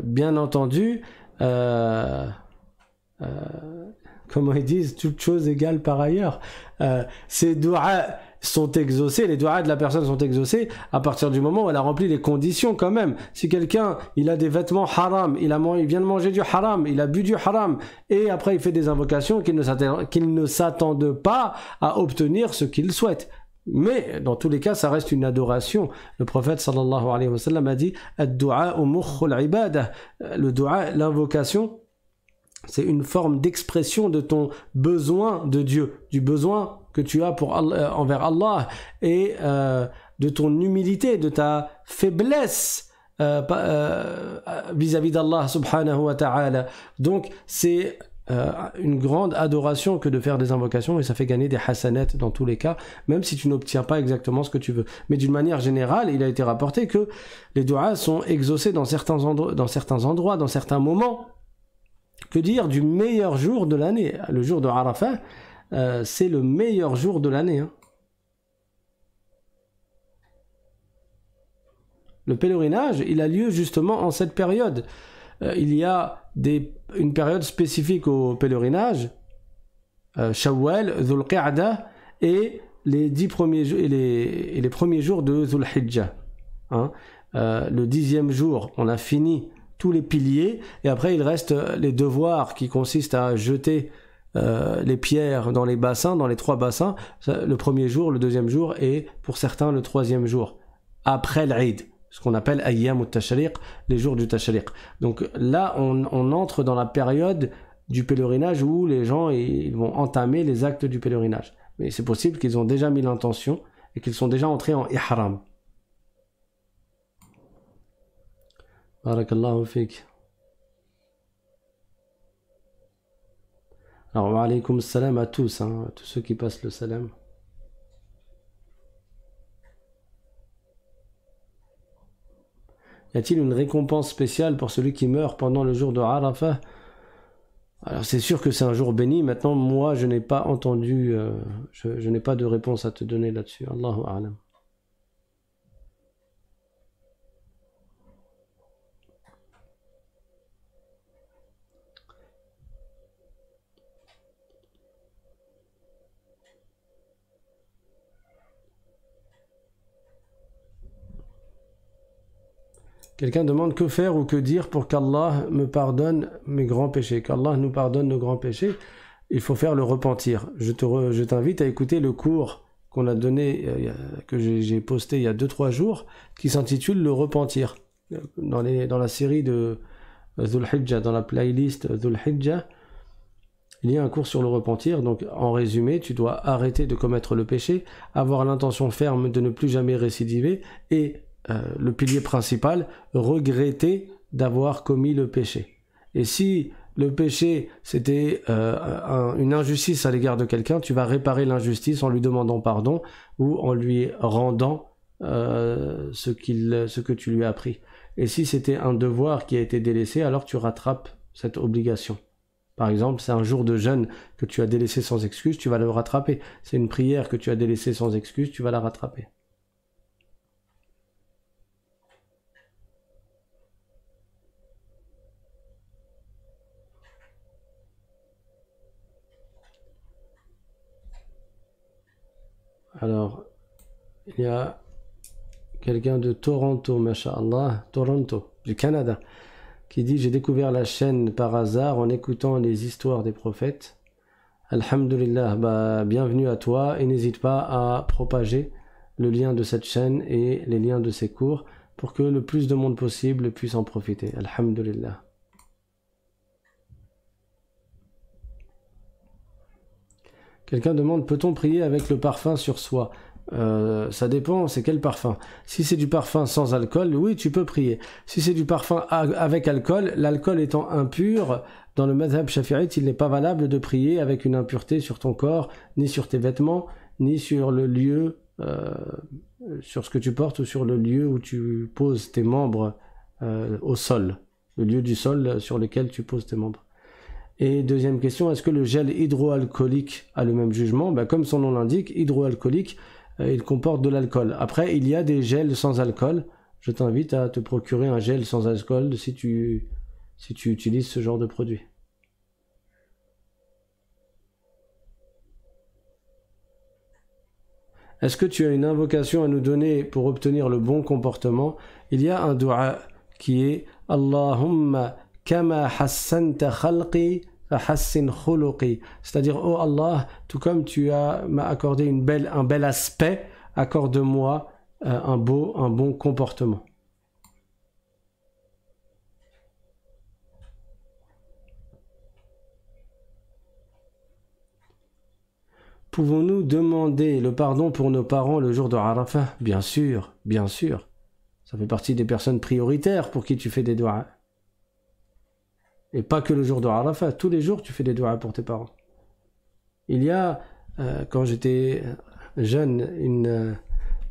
[SPEAKER 2] bien entendu, comment ils disent, toutes choses égales par ailleurs. Ces duas sont exaucés, les duas de la personne sont exaucés à partir du moment où elle a rempli les conditions quand même. Si quelqu'un, il a des vêtements haram, il vient de manger du haram, il a bu du haram, et après il fait des invocations qu'il ne s'attende pas à obtenir ce qu'il souhaite. Mais dans tous les cas, ça reste une adoration. Le prophète sallallahu alayhi wa sallam a dit ad-du'a mukhul ibadah. Le du'a, l'invocation, c'est une forme d'expression de ton besoin de Dieu, du besoin que tu as envers Allah et de ton humilité, de ta faiblesse vis-à-vis d'Allah subhanahu wa ta'ala. Donc c'est une grande adoration que de faire des invocations et ça fait gagner des hasanat dans tous les cas, même si tu n'obtiens pas exactement ce que tu veux. Mais d'une manière générale, il a été rapporté que les du'as sont exaucés dans certains endroits, dans certains moments. Que dire du meilleur jour de l'année? Le jour de Arafah, c'est le meilleur jour de l'année. Hein. Le pèlerinage, il a lieu justement en cette période. Il y a une période spécifique au pèlerinage, Shawwal, Dhul Qa'da et les 10 premiers jours et les premiers jours de Dhul Hijjah. Hein. Le 10e jour, on a fini tous les piliers et après il reste les devoirs qui consistent à jeter les pierres dans les bassins, dans les 3 bassins, le premier jour, le 2e jour et pour certains le 3e jour, après l'Eid, ce qu'on appelle Ayyam al-Tashriq, les jours du Tashriq. Donc là, on entre dans la période du pèlerinage où les gens ils vont entamer les actes du pèlerinage. Mais c'est possible qu'ils ont déjà mis l'intention et qu'ils sont déjà entrés en ihram. Barakallahu fik. Alors, wa alaykoum salam à tous, hein, à tous ceux qui passent le salam. Y a-t-il une récompense spéciale pour celui qui meurt pendant le jour de Arafah? Alors c'est sûr que c'est un jour béni. Maintenant, moi, je n'ai pas entendu, je n'ai pas de réponse à te donner là-dessus. Allahu a'lam. Quelqu'un demande que faire ou que dire pour qu'Allah me pardonne mes grands péchés, qu'Allah nous pardonne nos grands péchés. Il faut faire le repentir. Je t'invite à écouter le cours qu'on a donné, que j'ai posté il y a 2-3 jours, qui s'intitule Le repentir. Dans la série de Dhul Hijjah, dans la playlist Dhul Hijjah, il y a un cours sur le repentir. Donc en résumé, tu dois arrêter de commettre le péché, avoir l'intention ferme de ne plus jamais récidiver et le pilier principal, regretter d'avoir commis le péché. Et si le péché c'était une injustice à l'égard de quelqu'un, tu vas réparer l'injustice en lui demandant pardon ou en lui rendant ce que tu lui as appris. Et si c'était un devoir qui a été délaissé, alors tu rattrapes cette obligation. Par exemple, c'est un jour de jeûne que tu as délaissé sans excuse, tu vas le rattraper. C'est une prière que tu as délaissée sans excuse, tu vas la rattraper. Alors, il y a quelqu'un de Toronto, masha'Allah, Toronto, du Canada, qui dit « J'ai découvert la chaîne par hasard en écoutant les histoires des prophètes. Alhamdulillah, bienvenue à toi et n'hésite pas à propager le lien de cette chaîne et les liens de ces cours pour que le plus de monde possible puisse en profiter. Alhamdulillah. » Quelqu'un demande, peut-on prier avec le parfum sur soi? Ça dépend, c'est quel parfum. Si c'est du parfum sans alcool, oui, tu peux prier. Si c'est du parfum avec alcool, l'alcool étant impur, dans le madhab shafi'ite, il n'est pas valable de prier avec une impureté sur ton corps, ni sur tes vêtements, ni sur le lieu, sur ce que tu portes, ou sur le lieu où tu poses tes membres au sol. Le lieu du sol sur lequel tu poses tes membres. Et deuxième question, est-ce que le gel hydroalcoolique a le même jugement? Comme son nom l'indique, hydroalcoolique, il comporte de l'alcool. Après, il y a des gels sans alcool. Je t'invite à te procurer un gel sans alcool si tu utilises ce genre de produit. Est-ce que tu as une invocation à nous donner pour obtenir le bon comportement? Il y a un dua qui est « Allahumma kama hassanta khalqi fahassin khuluqi » c'est-à-dire « Oh Allah, tout comme tu m'as accordé un bel aspect, accorde-moi un bon comportement. » Pouvons-nous demander le pardon pour nos parents le jour de Arafah? Bien sûr, bien sûr. Ça fait partie des personnes prioritaires pour qui tu fais des doigts. Et pas que le jour de Arafah, tous les jours tu fais des doigts pour tes parents. Il y a, quand j'étais jeune,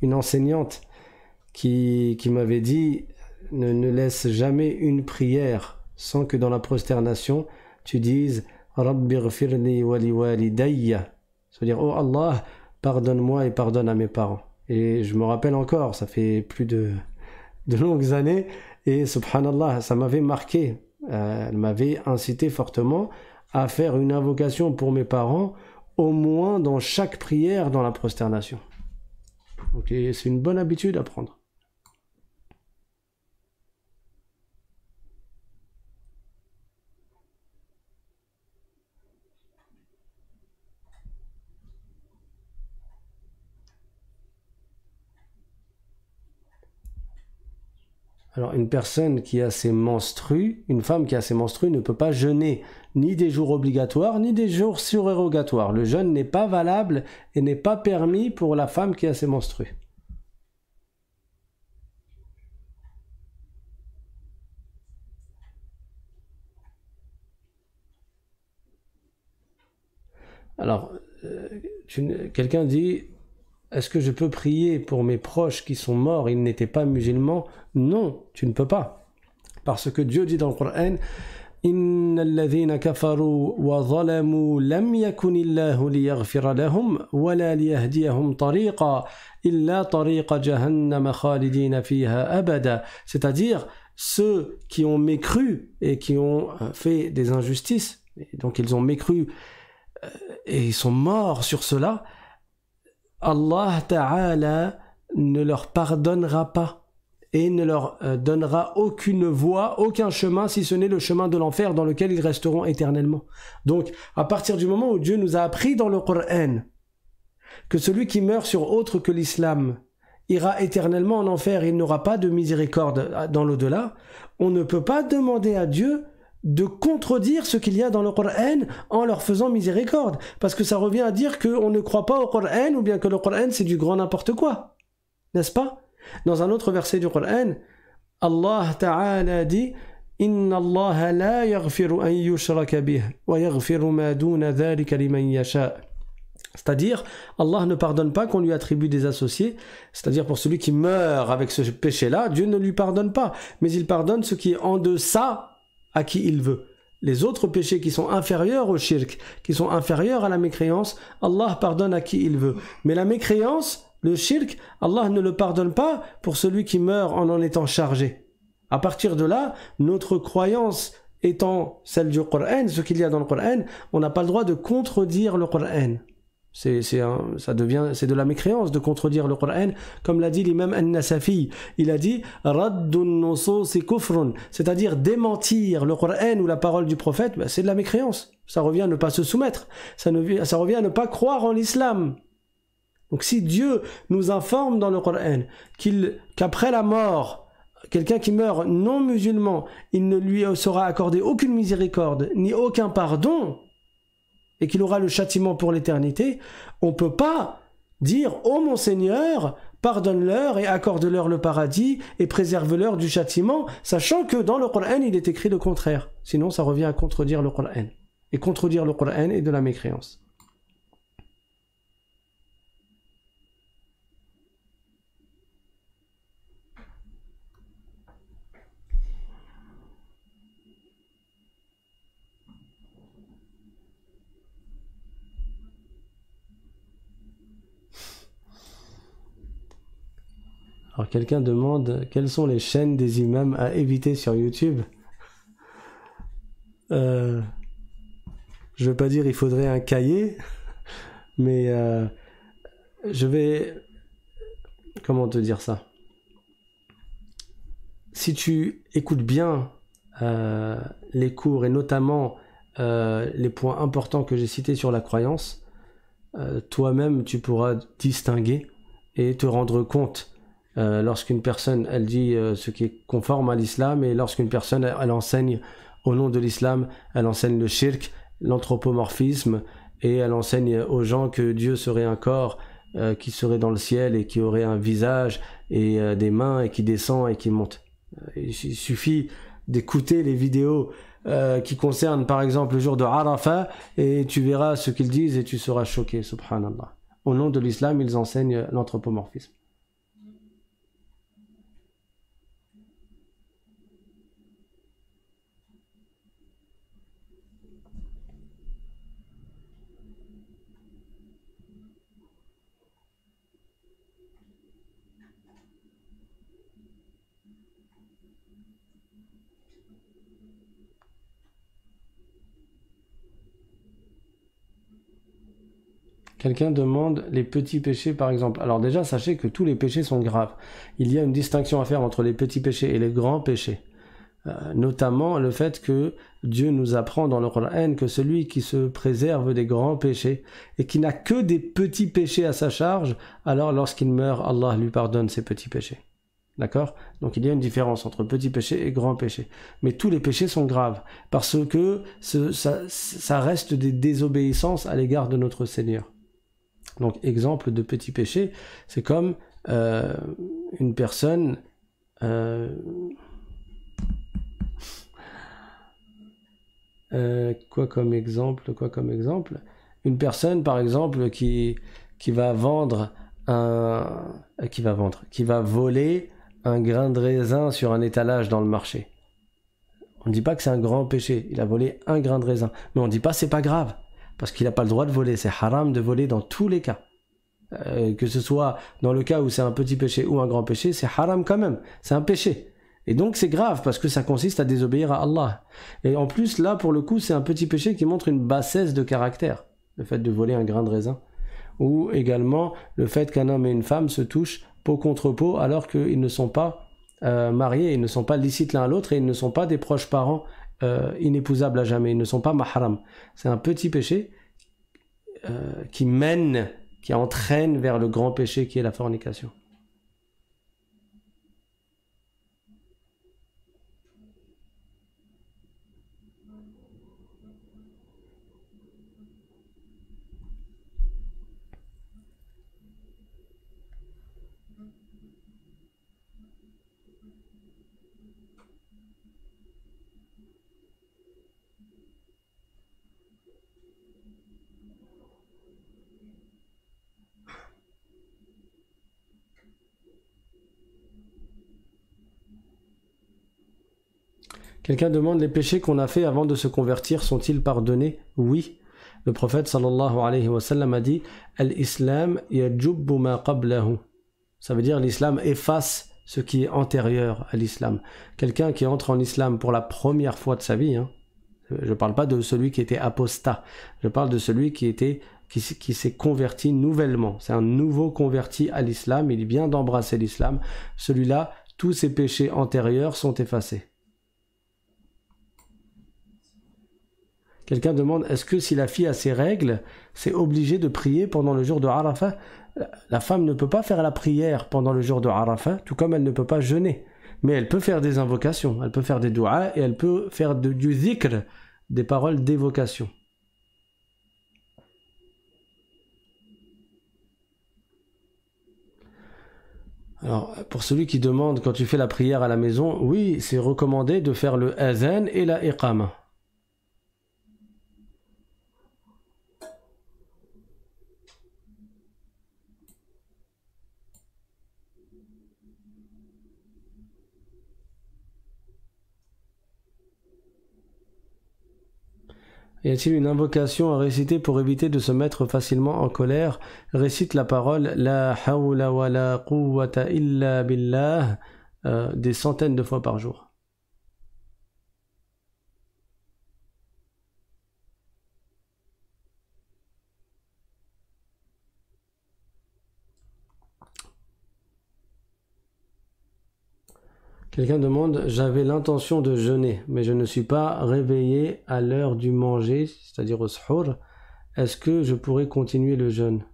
[SPEAKER 2] une enseignante qui m'avait dit ne laisse jamais une prière sans que dans la prosternation tu dises Rabbi ghfirli wa li walidayya. C'est-à-dire, oh Allah, pardonne-moi et pardonne à mes parents. Et je me rappelle encore, ça fait plus de de longues années, et subhanallah, ça m'avait marqué. Elle m'avait incité fortement à faire une invocation pour mes parents, au moins dans chaque prière dans la prosternation. Donc c'est une bonne habitude à prendre. Alors, une personne qui a ses menstrues, une femme qui a ses menstrues ne peut pas jeûner ni des jours obligatoires, ni des jours surérogatoires. Le jeûne n'est pas valable et n'est pas permis pour la femme qui a ses menstrues. Alors, quelqu'un dit, est-ce que je peux prier pour mes proches qui sont morts, ils n'étaient pas musulmans? Non, tu ne peux pas. Parce que Dieu dit dans le Coran, إن الذين كفروا وظلموا لم يكن الله ليغفر لهم ولا ليهديهم طريقا إلا طريق جهنم خالدين فيها أبدا. C'est-à-dire ceux qui ont mécru et qui ont fait des injustices, donc ils ont mécru et ils sont morts sur cela, Allah Ta'ala ne leur pardonnera pas et ne leur donnera aucune voie, aucun chemin, si ce n'est le chemin de l'enfer dans lequel ils resteront éternellement. Donc, à partir du moment où Dieu nous a appris dans le Coran que celui qui meurt sur autre que l'islam ira éternellement en enfer, il n'aura pas de miséricorde dans l'au-delà, on ne peut pas demander à Dieu de contredire ce qu'il y a dans le Coran en leur faisant miséricorde, parce que ça revient à dire qu'on ne croit pas au Coran ou bien que le Coran c'est du grand n'importe quoi, n'est-ce pas? Dans un autre verset du Coran, Allah Ta'ala dit Inna Allah la yaghfiru an yushraka bih wa yaghfiru ma duna dhalika liman yasha. C'est-à-dire, Allah ne pardonne pas qu'on lui attribue des associés, c'est-à-dire pour celui qui meurt avec ce péché-là, Dieu ne lui pardonne pas, mais il pardonne ce qui est en deçà à qui il veut. Les autres péchés qui sont inférieurs au shirk, qui sont inférieurs à la mécréance, Allah pardonne à qui il veut. Mais la mécréance, le shirk, Allah ne le pardonne pas pour celui qui meurt en étant chargé. À partir de là, notre croyance étant celle du Coran, ce qu'il y a dans le Coran, on n'a pas le droit de contredire le Coran. C'est de la mécréance de contredire le Coran, comme l'a dit l'imam An-Nasafi. Il a dit Raddun nusus kufrun, c'est-à-dire démentir le Coran ou la parole du prophète, c'est de la mécréance. Ça revient à ne pas se soumettre, ça revient à ne pas croire en l'islam. Donc si Dieu nous informe dans le Coran qu'après la mort, quelqu'un qui meurt non musulman, il ne lui sera accordé aucune miséricorde ni aucun pardon, et qu'il aura le châtiment pour l'éternité, on ne peut pas dire « Oh mon Seigneur, pardonne-leur et accorde-leur le paradis et préserve-leur du châtiment », sachant que dans le Coran, il est écrit le contraire. Sinon, ça revient à contredire le Coran. Et contredire le Coran est de la mécréance. Alors quelqu'un demande quelles sont les chaînes des imams à éviter sur YouTube. Je ne veux pas dire il faudrait un cahier, mais je vais... Comment te dire ça? Si tu écoutes bien les cours et notamment les points importants que j'ai cités sur la croyance, toi-même tu pourras distinguer et te rendre compte lorsqu'une personne elle dit ce qui est conforme à l'islam et lorsqu'une personne elle enseigne au nom de l'islam, elle enseigne le shirk, l'anthropomorphisme et elle enseigne aux gens que Dieu serait un corps qui serait dans le ciel et qui aurait un visage et des mains et qui descend et qui monte. Il suffit d'écouter les vidéos qui concernent par exemple le jour de Arafat et tu verras ce qu'ils disent et tu seras choqué, subhanallah. Au nom de l'islam, ils enseignent l'anthropomorphisme. Quelqu'un demande les petits péchés par exemple. Alors déjà, sachez que tous les péchés sont graves. Il y a une distinction à faire entre les petits péchés et les grands péchés. Notamment le fait que Dieu nous apprend dans le Coran que celui qui se préserve des grands péchés et qui n'a que des petits péchés à sa charge, alors lorsqu'il meurt, Allah lui pardonne ses petits péchés. D'accord? Donc il y a une différence entre petits péchés et grands péchés. Mais tous les péchés sont graves parce que ça reste des désobéissances à l'égard de notre Seigneur. Donc exemple de petits péchés, c'est comme une personne... Quoi comme exemple? Une personne, par exemple, qui va voler un grain de raisin sur un étalage dans le marché. On ne dit pas que c'est un grand péché. Il a volé un grain de raisin. Mais on ne dit pas c'est pas grave. Parce qu'il n'a pas le droit de voler. C'est haram de voler dans tous les cas. Que ce soit dans le cas où c'est un petit péché ou un grand péché, c'est haram quand même. C'est un péché. Et donc c'est grave parce que ça consiste à désobéir à Allah. Et en plus là pour le coup c'est un petit péché qui montre une bassesse de caractère. Le fait de voler un grain de raisin. Ou également le fait qu'un homme et une femme se touchent peau contre peau alors qu'ils ne sont pas mariés, ils ne sont pas licites l'un à l'autre et ils ne sont pas des proches parents inépousables à jamais, ils ne sont pas mahram. C'est un petit péché qui entraîne vers le grand péché qui est la fornication. Quelqu'un demande les péchés qu'on a fait avant de se convertir sont-ils pardonnés? Oui. Le prophète sallallahu alayhi wa sallam a dit Al-Islam yajubbu ma qablahu. Ça veut dire l'islam efface ce qui est antérieur à l'islam. Quelqu'un qui entre en islam pour la première fois de sa vie, je ne parle pas de celui qui était apostat, je parle de celui qui s'est converti nouvellement. C'est un nouveau converti à l'islam, il vient d'embrasser l'islam. Celui-là, tous ses péchés antérieurs sont effacés. Quelqu'un demande, est-ce que si la fille a ses règles, c'est obligé de prier pendant le jour de Arafat? La femme ne peut pas faire la prière pendant le jour de Arafat, tout comme elle ne peut pas jeûner. Mais elle peut faire des invocations, elle peut faire des du'as et elle peut faire du zikr, des paroles d'évocation. Alors, pour celui qui demande quand tu fais la prière à la maison, oui, c'est recommandé de faire le azan et la iqama. Y a-t-il une invocation à réciter pour éviter de se mettre facilement en colère? Récite la parole La hawla wa la quwwata illa billah des centaines de fois par jour. Quelqu'un demande, j'avais l'intention de jeûner, mais je ne suis pas réveillé à l'heure du manger, c'est-à-dire au suhour. Est-ce que je pourrais continuer le jeûne?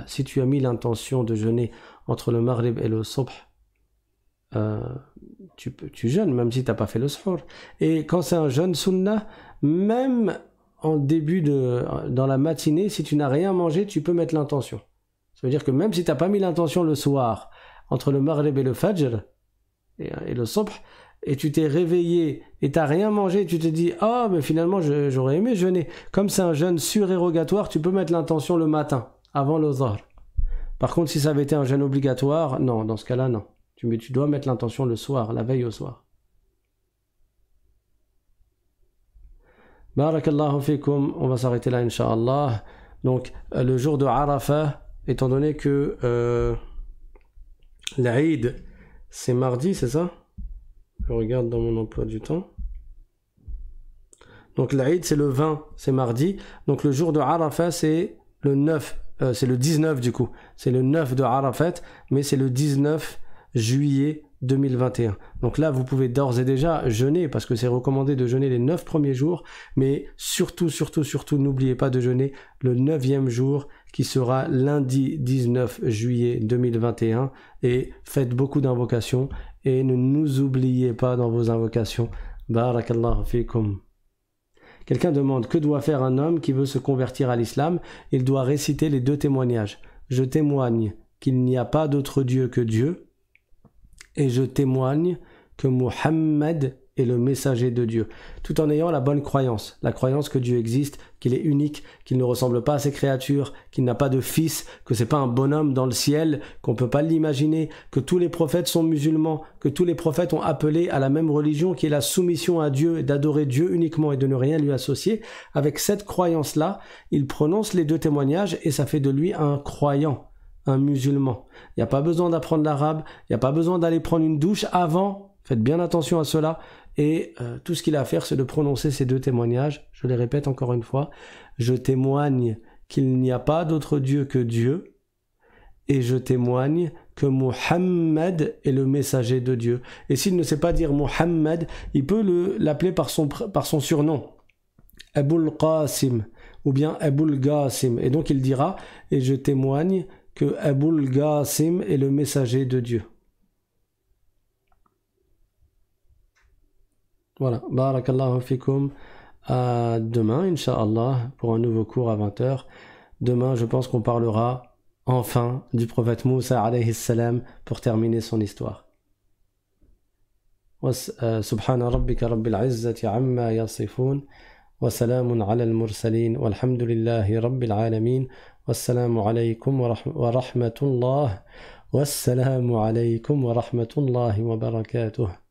[SPEAKER 2] Si tu as mis l'intention de jeûner entre le maghrib et le subh, tu jeûnes, même si tu n'as pas fait le suhour. Et quand c'est un jeûne sunnah, même en dans la matinée, si tu n'as rien mangé, tu peux mettre l'intention. Ça veut dire que même si tu n'as pas mis l'intention le soir, entre le maghrib et le fajr, et le subh, et tu t'es réveillé et t'as rien mangé, tu te dis mais finalement j'aurais aimé jeûner. Comme c'est un jeûne surérogatoire, tu peux mettre l'intention le matin, avant le dhahr. Par contre, si ça avait été un jeûne obligatoire, non, dans ce cas-là, non. Tu dois mettre l'intention le soir, la veille au soir. Barakallahu fikum, on va s'arrêter là, Inch'Allah. Donc, le jour de Arafat, étant donné que l'Aïd, c'est mardi, c'est ça? Je regarde dans mon emploi du temps. Donc l'Aïd, c'est le 20, c'est mardi. Donc le jour de Arafat, c'est le 9, c'est le 19 du coup. C'est le 9 de Arafat, mais c'est le 19 juillet 2021. Donc là, vous pouvez d'ores et déjà jeûner, parce que c'est recommandé de jeûner les 9 premiers jours, mais surtout, n'oubliez pas de jeûner le 9e jour, qui sera lundi 19 juillet 2021, et faites beaucoup d'invocations, et ne nous oubliez pas dans vos invocations. Barakallahu fikum. Quelqu'un demande, que doit faire un homme qui veut se convertir à l'islam? Il doit réciter les 2 témoignages. Je témoigne qu'il n'y a pas d'autre Dieu que Dieu, et je témoigne que Muhammad est le messager de Dieu, tout en ayant la bonne croyance, la croyance que Dieu existe, qu'il est unique, qu'il ne ressemble pas à ses créatures, qu'il n'a pas de fils, que c'est pas un bonhomme dans le ciel, qu'on peut pas l'imaginer, que tous les prophètes sont musulmans, que tous les prophètes ont appelé à la même religion qui est la soumission à Dieu et d'adorer Dieu uniquement et de ne rien lui associer. Avec cette croyance-là, il prononce les 2 témoignages et ça fait de lui un croyant, un musulman. Il n'y a pas besoin d'apprendre l'arabe, il n'y a pas besoin d'aller prendre une douche avant, faites bien attention à cela, et tout ce qu'il a à faire, c'est de prononcer ces 2 témoignages. Je les répète encore une fois, je témoigne qu'il n'y a pas d'autre Dieu que Dieu, et je témoigne que Muhammad est le messager de Dieu. Et s'il ne sait pas dire Muhammad, il peut l'appeler par son surnom, Abul Qasim, ou bien Abul Qasim, et donc il dira, et je témoigne que Abul Qasim est le messager de Dieu. Voilà, barakallahu fikum. À demain, Inch'Allah, pour un nouveau cours à 20h. Demain, je pense qu'on parlera enfin du prophète Moussa alayhi salam pour terminer son histoire. Subhana rabbika rabbil izzati amma yasifun. وسلام على المرسلين والحمد لله رب العالمين والسلام عليكم ورحمة الله والسلام عليكم ورحمة الله وبركاته.